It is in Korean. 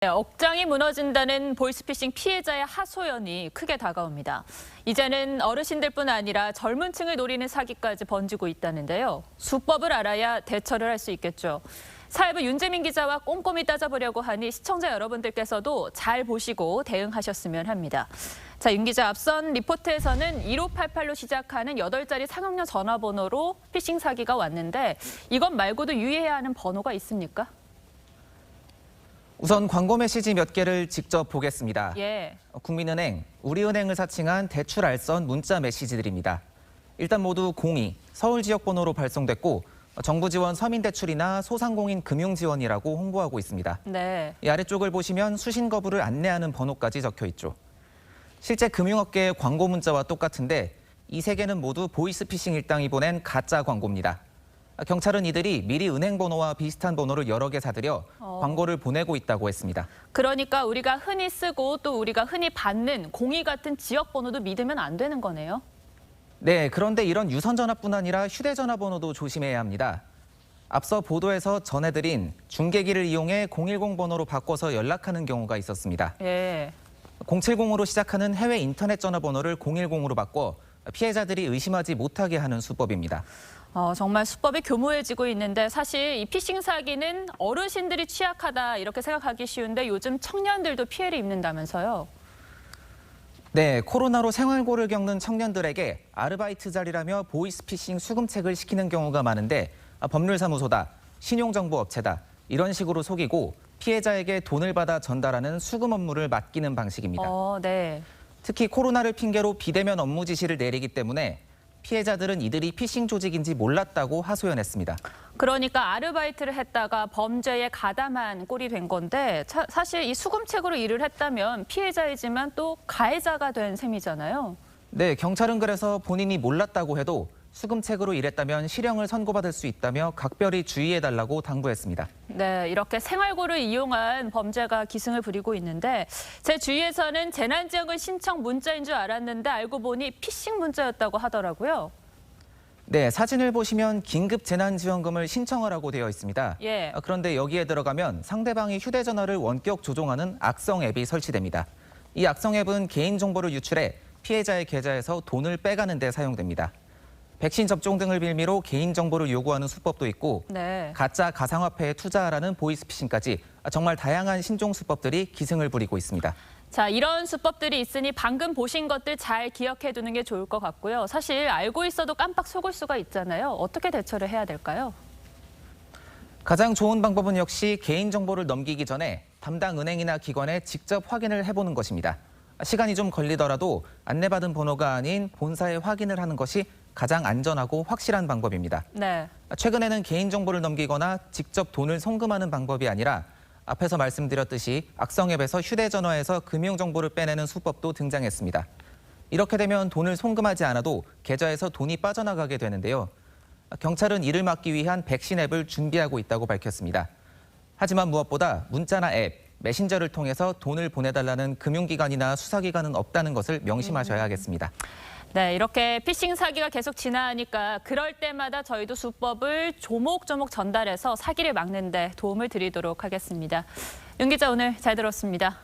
네, 억장이 무너진다는 보이스피싱 피해자의 하소연이 크게 다가옵니다. 이제는 어르신들뿐 아니라 젊은 층을 노리는 사기까지 번지고 있다는데요. 수법을 알아야 대처를 할 수 있겠죠. 사회부 윤재민 기자와 꼼꼼히 따져보려고 하니 시청자 여러분들께서도 잘 보시고 대응하셨으면 합니다. 자, 윤 기자, 앞선 리포트에서는 1588로 시작하는 8자리 상용료 전화번호로 피싱 사기가 왔는데 이것 말고도 유의해야 하는 번호가 있습니까? 우선 광고 메시지 몇 개를 직접 보겠습니다. 예. 국민은행, 우리은행을 사칭한 대출 알선 문자 메시지들입니다. 일단 모두 02, 서울 지역 번호로 발송됐고 정부 지원 서민대출이나 소상공인 금융지원이라고 홍보하고 있습니다. 네. 이 아래쪽을 보시면 수신 거부를 안내하는 번호까지 적혀 있죠. 실제 금융업계의 광고 문자와 똑같은데 이 세 개는 모두 보이스피싱 일당이 보낸 가짜 광고입니다. 경찰은 이들이 미리 은행 번호와 비슷한 번호를 여러 개 사들여 광고를 보내고 있다고 했습니다. 그러니까 우리가 흔히 쓰고 또 우리가 흔히 받는 02 같은 지역 번호도 믿으면 안 되는 거네요. 네, 그런데 이런 유선 전화뿐 아니라 휴대전화 번호도 조심해야 합니다. 앞서 보도에서 전해드린 중계기를 이용해 010 번호로 바꿔서 연락하는 경우가 있었습니다. 예. 070으로 시작하는 해외 인터넷 전화번호를 010으로 바꿔 피해자들이 의심하지 못하게 하는 수법입니다. 정말 수법이 교모해지고 있는데 사실 이 피싱 사기는 어르신들이 취약하다 이렇게 생각하기 쉬운데 요즘 청년들도 피해를 입는다면서요. 네, 코로나로 생활고를 겪는 청년들에게 아르바이트 자리라며 보이스피싱 수금책을 시키는 경우가 많은데 법률사무소다, 신용정보업체다 이런 식으로 속이고 피해자에게 돈을 받아 전달하는 수금 업무를 맡기는 방식입니다. 네. 특히 코로나를 핑계로 비대면 업무 지시를 내리기 때문에 피해자들은 이들이 피싱 조직인지 몰랐다고 하소연했습니다. 그러니까 아르바이트를 했다가 범죄에 가담한 꼴이 된 건데 사실 이 수금책으로 일을 했다면 피해자이지만 또 가해자가 된 셈이잖아요. 네, 경찰은 그래서 본인이 몰랐다고 해도 수금책으로 일했다면 실형을 선고받을 수 있다며 각별히 주의해달라고 당부했습니다. 네, 이렇게 생활고를 이용한 범죄가 기승을 부리고 있는데 제 주위에서는 재난지원금 신청 문자인 줄 알았는데 알고 보니 피싱 문자였다고 하더라고요. 네, 사진을 보시면 긴급 재난지원금을 신청하라고 되어 있습니다. 예. 그런데 여기에 들어가면 상대방이 휴대전화를 원격 조종하는 악성 앱이 설치됩니다. 이 악성 앱은 개인정보를 유출해 피해자의 계좌에서 돈을 빼가는 데 사용됩니다. 백신 접종 등을 빌미로 개인정보를 요구하는 수법도 있고 네. 가짜 가상화폐에 투자하라는 보이스피싱까지 정말 다양한 신종 수법들이 기승을 부리고 있습니다. 자, 이런 수법들이 있으니 방금 보신 것들 잘 기억해 두는 게 좋을 것 같고요. 사실 알고 있어도 깜빡 속을 수가 있잖아요. 어떻게 대처를 해야 될까요? 가장 좋은 방법은 역시 개인정보를 넘기기 전에 담당 은행이나 기관에 직접 확인을 해보는 것입니다. 시간이 좀 걸리더라도 안내받은 번호가 아닌 본사에 확인을 하는 것이 가장 안전하고 확실한 방법입니다. 네. 최근에는 개인정보를 넘기거나 직접 돈을 송금하는 방법이 아니라 앞에서 말씀드렸듯이 악성 앱에서 휴대전화에서 금융정보를 빼내는 수법도 등장했습니다. 이렇게 되면 돈을 송금하지 않아도 계좌에서 돈이 빠져나가게 되는데요. 경찰은 이를 막기 위한 백신 앱을 준비하고 있다고 밝혔습니다. 하지만 무엇보다 문자나 앱, 메신저를 통해서 돈을 보내달라는 금융기관이나 수사기관은 없다는 것을 명심하셔야 하겠습니다. 네, 이렇게 피싱 사기가 계속 진화하니까 그럴 때마다 저희도 수법을 조목조목 전달해서 사기를 막는 데 도움을 드리도록 하겠습니다. 윤 기자 오늘 잘 들었습니다.